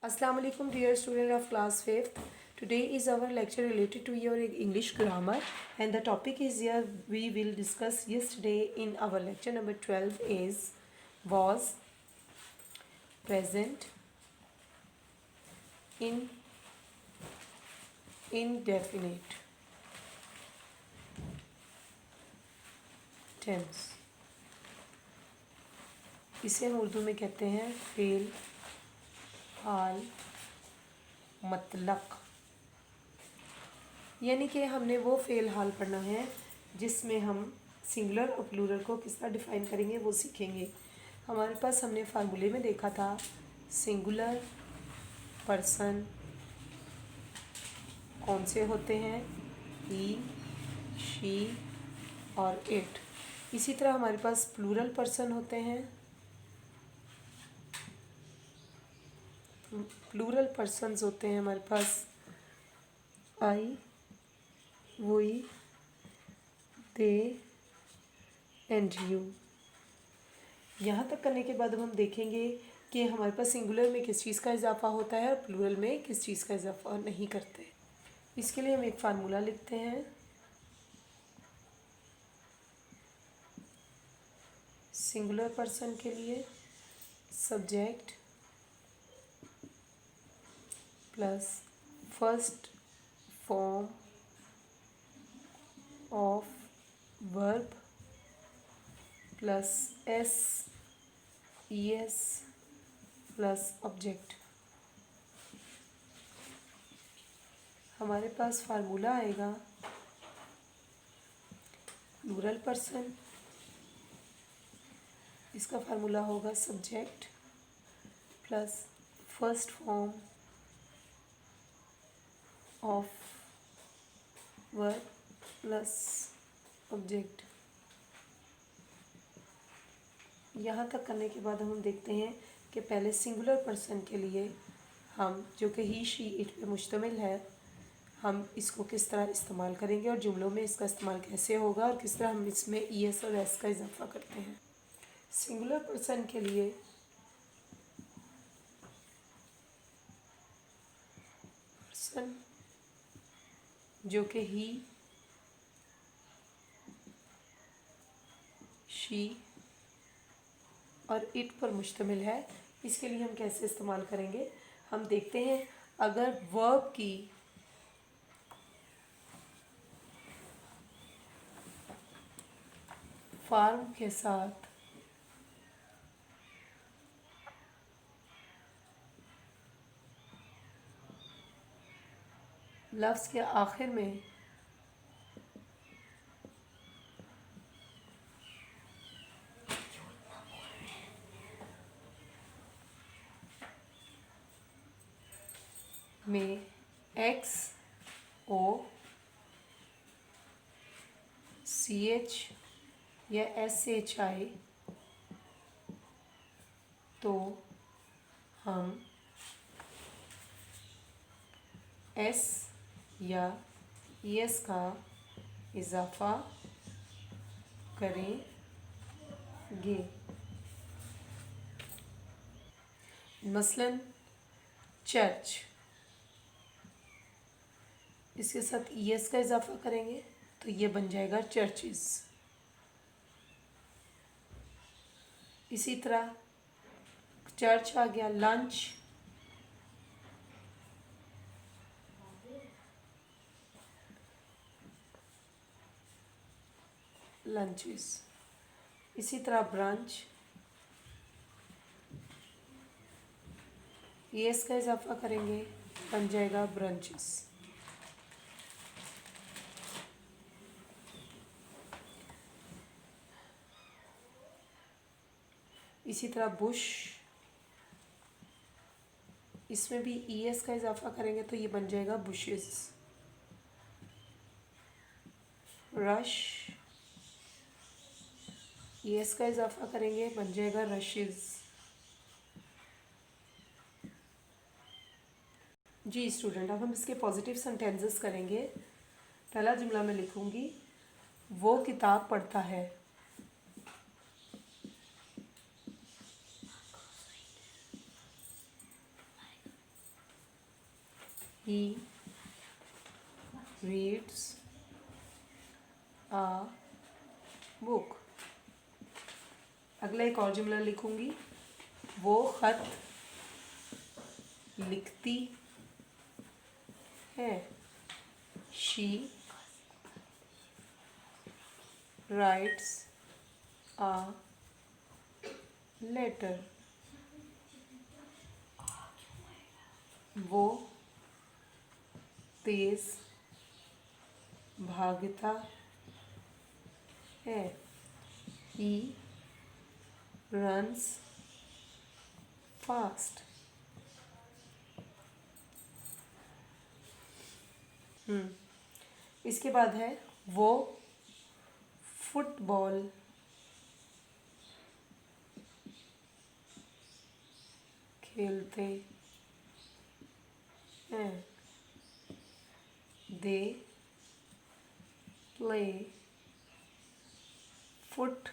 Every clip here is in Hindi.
Assalamu alaikum dear student of class 5th. Today is our lecture related to your English grammar and the topic is here we will discuss yesterday in our lecture number 12 is was, present, in, indefinite tense. इसे हम उर्दू में कहते हैं फेल, हाल, मतलब। यानी कि हमने वो फेल हाल पढ़ना है जिसमें हम सिंगुलर और प्लूरल को किस तरह डिफाइन करेंगे वो सीखेंगे। हमारे पास हमने फार्मूले में देखा था सिंगुलर पर्सन कौन से होते हैं, ही, शी और इट। इसी तरह हमारे पास प्लूरल पर्सन होते हैं, प्लूरल पर्सन्स होते हैं हमारे पास आई, वही, दे एंड यू। यहाँ तक करने के बाद हम देखेंगे कि हमारे पास सिंगुलर में किस चीज़ का इजाफा होता है और प्लूरल में किस चीज़ का इजाफा नहीं करते। इसके लिए हम एक फार्मूला लिखते हैं। सिंगुलर पर्सन के लिए subject plus first form of verb plus S E S plus object. हमारे पास फार्मूला आएगा प्लूरल पर्सन, इसका फार्मूला होगा subject plus first form of verb plus object. यहाँ तक करने के बाद हम देखते हैं कि पहले सिंगुलर पर्सन के लिए हम जो कि ही शी इट पे मुश्तमिल है हम इसको किस तरह इस्तेमाल करेंगे और जुमलों में इसका इस्तेमाल कैसे होगा और किस तरह हम इसमें ई एस और एस का इजाफा करते हैं। सिंगुलर पर्सन के लिए पर्सन जो कि ही, शी और इट पर मुश्तमिल है, इसके लिए हम कैसे इस्तेमाल करेंगे हम देखते हैं। अगर वर्ब की फॉर्म के साथ लफ्ज़ के आखिर में एक्स ओ सी एच या एस एच आई तो हम एस या ई एस का इजाफा करेंगे। मसलन चर्च, इसके साथ ई एस का इजाफा करेंगे तो ये बन जाएगा चर्चिस। इसी तरह चर्च आ गया, लंच, लंचेस। इसी तरह ब्रंच, एस का इजाफा करेंगे बन जाएगा ब्रंचेस। इसी तरह बुश, इसमें भी ई एस का इजाफा करेंगे तो ये बन जाएगा बुशेस। रश, ई एस का इजाफा करेंगे बन जाएगा रशेस। जी स्टूडेंट, अब हम इसके पॉजिटिव सेंटेंसेस करेंगे। पहला जुमला मैं लिखूंगी, वो किताब पढ़ता है। He reads a book. अगला एक और जुमला लिखूंगी, वो खत लिखती है। She writes a letter. वो तेज भागता है। He runs fast. इसके बाद है वो फुटबॉल खेलते हैं। They play football.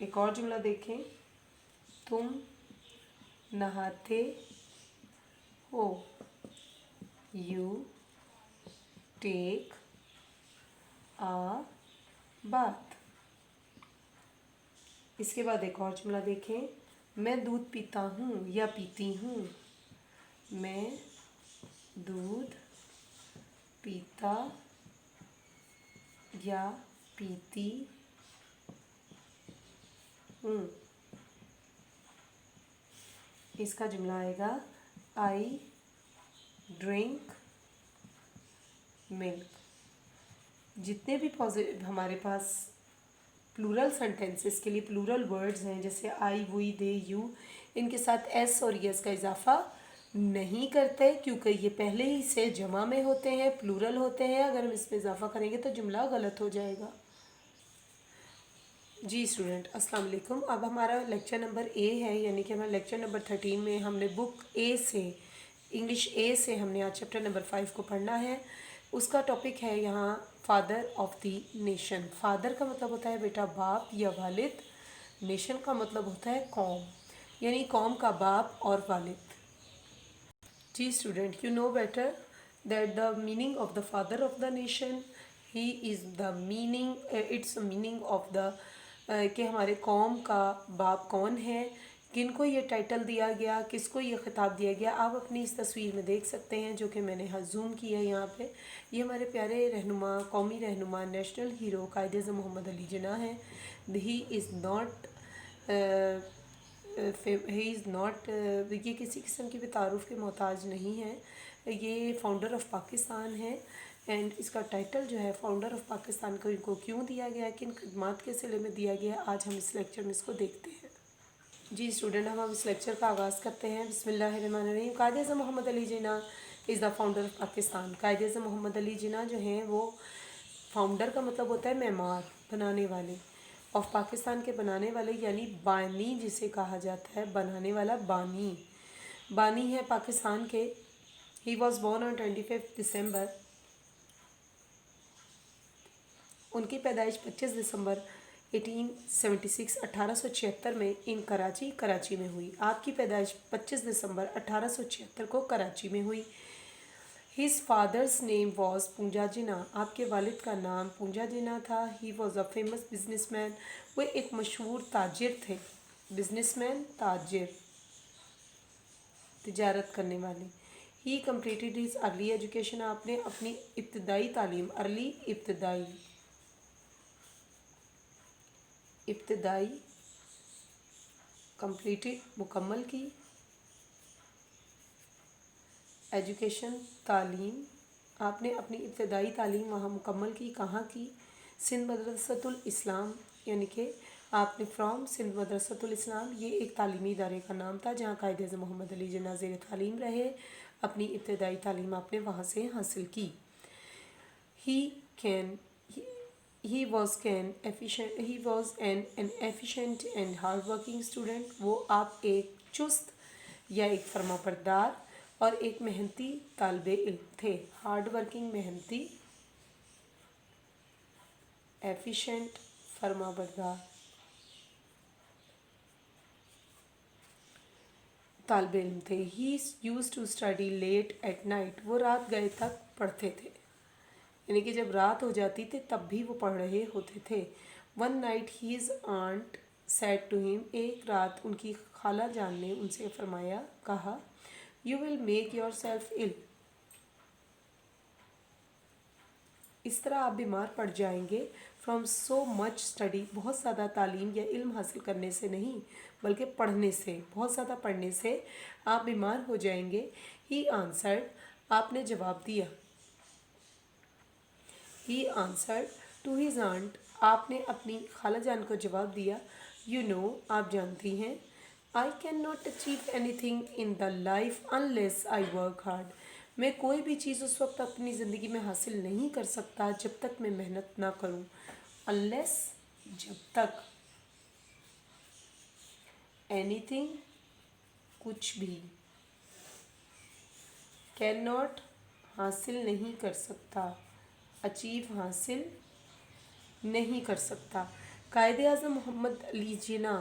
एक और जुमला देखें, तुम नहाते हो। You take a bath. इसके बाद एक और जुमला देखें, मैं दूध पीता हूँ या पीती हूँ। मैं दूध पीता या पीती हूँ। इसका जुमला आएगा, आई ड्रिंक मिल्क। जितने भी हमारे पास प्लूरल सेंटेंसेस के लिए प्लूरल वर्ड्स हैं, जैसे आई, वी, दे, यू, इनके साथ एस और यस का इजाफा नहीं करते, क्योंकि ये पहले ही से जमा में होते हैं, प्लूरल होते हैं। अगर हम इसमें इजाफा करेंगे तो जुमला गलत हो जाएगा। जी स्टूडेंट, अस्सलाम वालेकुम। अब हमारा लेक्चर नंबर ए है, यानी कि हमारे लेक्चर नंबर 13 में हमने बुक ए से, इंग्लिश ए से हमने आज चैप्टर नंबर 5 को पढ़ना है। उसका टॉपिक है यहाँ father of the nation. Father का मतलब होता है बेटा बाप या वालिद। नेशन का मतलब होता है कौम, यानी कौम का बाप और वालिद। जी student, you know better that the meaning of the father of the nation, he is the meaning, it's a meaning of the कि हमारे कौम का बाप कौन है, किनको ये टाइटल दिया गया, किसको ये खिताब दिया गया। आप अपनी इस तस्वीर में देख सकते हैं, जो कि मैंने जूम किया है यहाँ पे। ये हमारे प्यारे रहनुमा, कौमी रहनुमा, नेशनल हीरो कायद-ए-आज़म मोहम्मद अली जिन्ना हैं। He is not he is not, ये किसी किस्म की भी तारुफ के मोहताज नहीं है। ये फाउंडर ऑफ पाकिस्तान है। एंड इसका टाइटल जो है फाउंडर ऑफ पाकिस्तान को इनको क्यों दिया गया, किन खदमात के सिले में दिया गया, आज हम इस लेक्चर में इसको देखते हैं। जी स्टूडेंट, हम इस लेक्चर का आगाज़ करते हैं। बिस्मिल्लाहिर्रहमानिर्रहीम। Quaid-e-Azam Muhammad Ali Jinnah is the founder of Pakistan. Quaid-e-Azam Muhammad Ali Jinnah जो हैं वो फाउंडर का मतलब होता है मेमार, बनाने वाले, ऑफ पाकिस्तान के बनाने वाले, यानी बानी जिसे कहा जाता है, बनाने वाला बानी। बानी है पाकिस्तान के। ही वॉज बोर्न ऑन 25 दिसंबर। उनकी पैदाइश 25 दिसंबर 1876 1876 में इन कराची में हुई। आपकी पैदाइश 25 दिसंबर 1876 को कराची में हुई। His father's name was Poonja Jinnah. आपके वालिद का नाम पूंजा जिन्ना था। He was a famous businessman. वे एक मशहूर ताजिर थे। बिजनेसमैन, ताजिर, तिजारत करने वाले। He completed his early education. आपने अपनी इब्तदाई तालीम, अर्ली इब्तदाई कंप्लीटेड मुकम्मल की। एजुकेशन, तालीम, आपने अपनी इब्तदाई तालीम वहाँ मुकम्मल की। कहाँ की? सिंध मदरसतुल इस्लाम, यानी कि आपने फ्रॉम सिंध मदरसतुल इस्लाम, ये एक तालीमी इदारे का नाम था जहाँ कायद-ए-आज़म मोहम्मद अली जिन्ना ज़ेर तालीम रहे। अपनी इब्तदाई तालीम आपने वहाँ से हासिल की। He was an efficient and hardworking student. वो आप एक चुस्त या एक फरमाबरदार और एक मेहनती तालिबे इल्म थे। हार्ड वर्किंग, मेहनती, एफिशिएंट, फरमाबरदार तालब इल्म थे। He use to study late at night, वो रात गए तक पढ़ते थे, यानी कि जब रात हो जाती थी तब भी वो पढ़ रहे होते थे। One night his aunt said to him, एक रात उनकी खाला जान ने उनसे फरमाया, कहा, you will make yourself ill, इस तरह आप बीमार पड़ जाएंगे। फ्रॉम सो मच स्टडी, बहुत ज़्यादा तालीम या इल्म हासिल करने से नहीं बल्कि पढ़ने से, बहुत ज़्यादा पढ़ने से आप बीमार हो जाएंगे। ही आंसर्ड, आपने जवाब दिया। He answered to his aunt, आपने अपनी खाला जान को जवाब दिया, यू नो, आप जानती हैं, I can not achieve any thing in the life unless I work hard, मैं कोई भी चीज़ उस वक्त अपनी ज़िंदगी में हासिल नहीं कर सकता जब तक मैं मेहनत ना करूं। अनलेस, जब तक, एनीथिंग, कुछ भी, कैन नॉट, हासिल नहीं कर सकता, अचीव, हासिल नहीं कर सकता। Quaid-e Azam Muhammad Ali Jinnah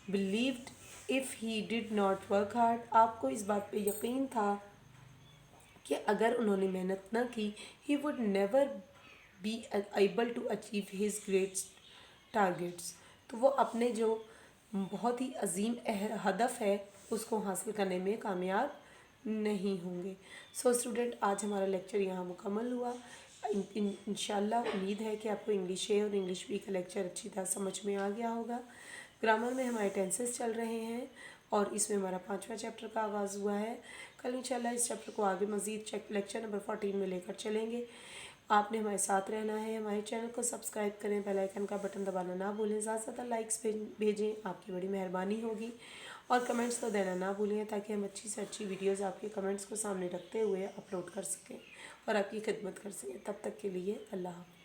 believed if he did not work hard, आपको इस बात पे यकीन था कि अगर उन्होंने मेहनत न की, he would never be able to achieve his great targets, तो वो अपने जो बहुत ही अजीम हदफ है उसको हासिल करने में कामयाब नहीं होंगे। सो स्टूडेंट, आज हमारा लेक्चर यहाँ मुकम्मल हुआ। इंशाल्लाह उम्मीद है कि आपको इंग्लिश ए और इंग्लिश बी का लेक्चर अच्छी तरह समझ में आ गया होगा। ग्रामर में हमारे टेंसेस चल रहे हैं और इसमें हमारा 5वां चैप्टर का आगाज़ हुआ है। कल इंशाल्लाह इस चैप्टर को आगे मज़ीद लेक्चर नंबर 14 में लेकर चलेंगे। आपने हमारे साथ रहना है। हमारे चैनल को सब्सक्राइब करें, बेल आइकन का बटन दबाना ना भूलें, ज़्यादा से ज़्यादा लाइक्स भेजें, आपकी बड़ी मेहरबानी होगी। और कमेंट्स तो देना ना भूलें ताकि हम अच्छी से अच्छी वीडियोस आपके कमेंट्स को सामने रखते हुए अपलोड कर सकें और आपकी खिदमत कर सकें। तब तक के लिए अल्लाह हाफ़िज़।